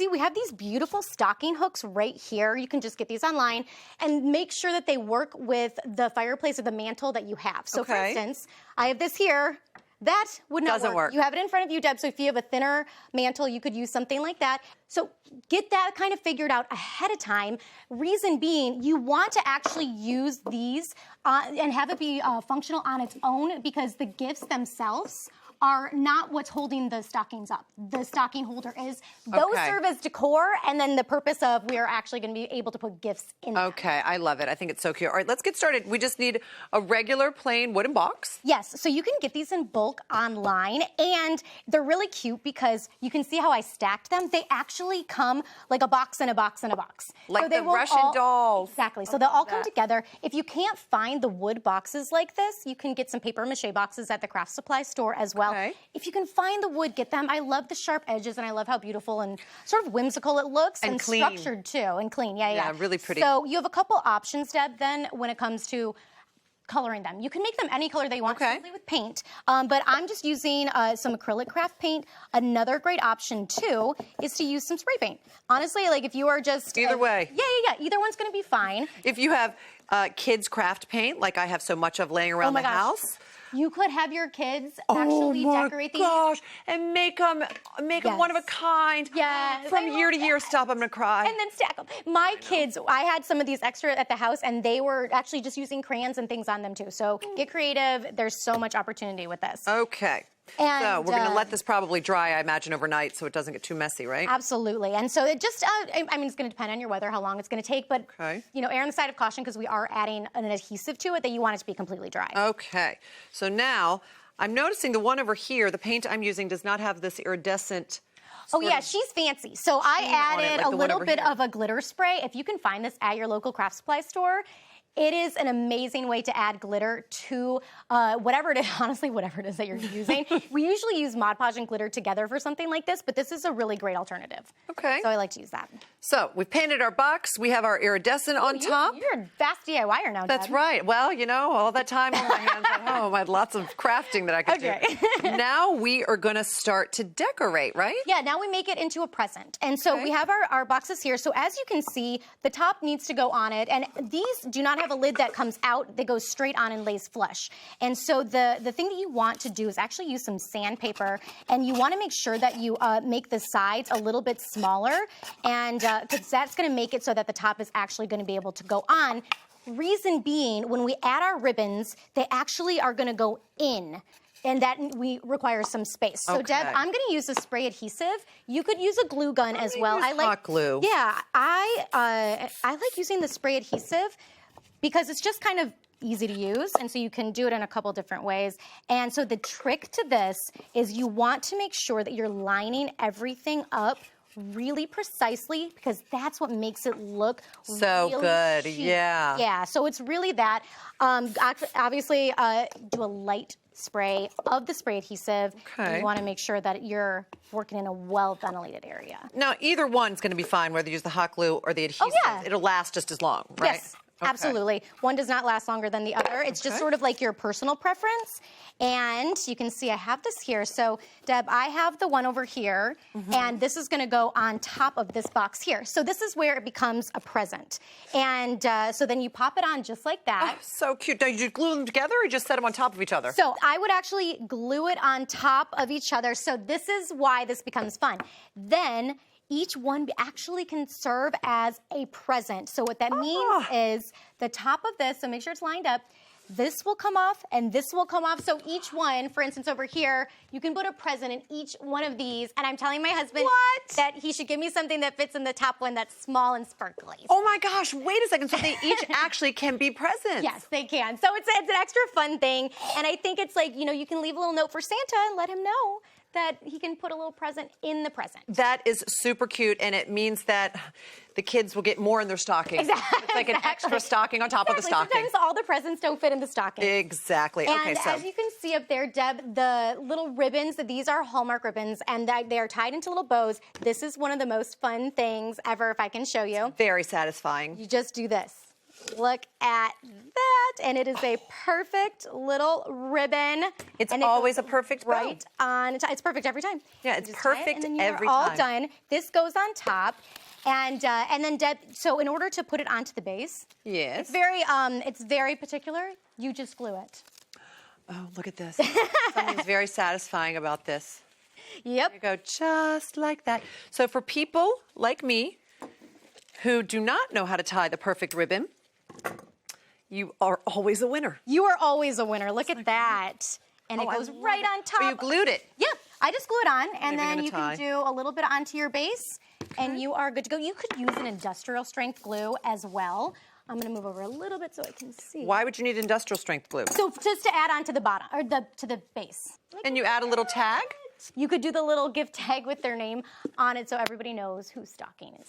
see we have these beautiful stocking hooks right here. You can just get these online and make sure that they work with the fireplace or the mantle that you have. So for instance, I have this here. That would not work. You have it in front of you, Deb, so if you have a thinner mantle, you could use something like that. So get that kind of figured out ahead of time. Reason being, you want to actually use these and have it be functional on its own, because the gifts themselves are not what's holding the stockings up. The stocking holder is. Those serve as decor, and then the purpose of we are actually going to be able to put gifts in there. Okay, I love it. I think it's so cute. All right, let's get started. We just need a regular plain wooden box. Yes, so you can get these in bulk online, and they're really cute because you can see how I stacked them. They actually come like a box and a box and a box. Like the Russian dolls. Exactly, so they'll all come together. If you can't find the wood boxes like this, you can get some paper mache boxes at the craft supply store as well. If you can find the wood, get them. I love the sharp edges, and I love how beautiful and sort of whimsical it looks, and clean. Structured too, and clean. Yeah, really pretty. So you have a couple options, Deb, then when it comes to coloring them. You can make them any color they want, simply with paint. But I'm just using some acrylic craft paint. Another great option too is to use some spray paint. Honestly, like if you are just either way. Yeah. Either one's going to be fine. If you have kids craft paint, like I have so much of laying around the house. You could have your kids actually decorate these. Oh my gosh, and make them one of a kind. Yeah. From year to year, stop, I'm gonna cry. And then stack them. My kids, I had some of these extra at the house, and they were actually just using crayons and things on them too. So get creative. There's so much opportunity with this. Okay. And, so we're going to let this probably dry, I imagine, overnight so it doesn't get too messy, right? Absolutely. And so it just, I mean, it's going to depend on your weather, how long it's going to take. But, you know, err on the side of caution because we are adding an adhesive to it that you want it to be completely dry. Okay. So now I'm noticing the one over here, the paint I'm using does not have this iridescent. Oh, yeah, she's fancy. So I added a little bit of a glitter spray. If you can find this at your local craft supply store, it is an amazing way to add glitter to whatever it is, honestly, whatever it is that you're using. We usually use Mod Podge and glitter together for something like this, but this is a really great alternative. Okay. So I like to use that. So we've painted our box. We have our iridescent on top. You're a fast DIYer now, Deb. That's right. Well, you know, all that time on my hands at home, I had lots of crafting that I could do. Now we are going to start to decorate, right? Yeah, now we make it into a present. And so we have our boxes here. So as you can see, the top needs to go on it. And these do not have a lid that comes out. They go straight on and lays flush. And so the thing that you want to do is actually use some sandpaper. And you want to make sure that you make the sides a little bit smaller. And because that's going to make it so that the top is actually going to be able to go on. Reason being, when we add our ribbons, they actually are going to go in. And that we require some space. So Deb, I'm going to use a spray adhesive. You could use a glue gun as well. I like hot glue. Yeah, I like using the spray adhesive because it's just kind of easy to use, and so you can do it in a couple different ways. And so the trick to this is you want to make sure that you're lining everything up really precisely, because that's what makes it look so really good. chic. Yeah, so it's really that. Obviously, do a light spray of the spray adhesive. You want to make sure that you're working in a well-ventilated area. Now, either one's going to be fine, whether you use the hot glue or the adhesive. It'll last just as long, right? Yes. Absolutely. One does not last longer than the other. It's just sort of like your personal preference. And you can see I have this here. So, Deb, I have the one over here, and this is going to go on top of this box here. So this is where it becomes a present. And so then you pop it on just like that. Oh, so cute. Now, you glue them together or you just set them on top of each other? So I would actually glue it on top of each other. So this is why this becomes fun. Then each one actually can serve as a present. So what that means is the top of this, so make sure it's lined up, this will come off and this will come off. So each one, for instance, over here, you can put a present in each one of these. And I'm telling my husband that he should give me something that fits in the top one that's small and sparkly. Oh my gosh, wait a second. So they each actually can be presents. Yes, they can. So it's an extra fun thing. And I think it's like, you know, you can leave a little note for Santa and let him know that he can put a little present in the present. That is super cute, and it means that the kids will get more in their stocking. Exactly. It's like an extra stocking on top of the stocking. Sometimes all the presents don't fit in the stocking. Exactly. And okay, so as you can see up there, Deb, the little ribbons, these are Hallmark ribbons, and they are tied into little bows. This is one of the most fun things ever, if I can show you. very satisfying. You just do this. Look at that, and it is a perfect little ribbon. It's always a perfect bow. Right on. It's perfect every time. Yeah, it's perfect and then every you're time. all done. This goes on top, and then Deb. So in order to put it onto the base, yes, it's very particular. You just glue it. Oh, look at this. Something's very satisfying about this. Yep. There you go, just like that. So for people like me who do not know how to tie the perfect ribbon, you are always a winner. You are always a winner. Look at that. And it goes right on top. Oh, you glued it. Yep. I just glue it on, and Maybe then you can do a little bit onto your base, and you are good to go. You could use an industrial strength glue as well. I'm going to move over a little bit so I can see. Why would you need industrial strength glue? So just to add on to the bottom, or to the base. And you add a little tag? You could do the little gift tag with their name on it so everybody knows whose stocking is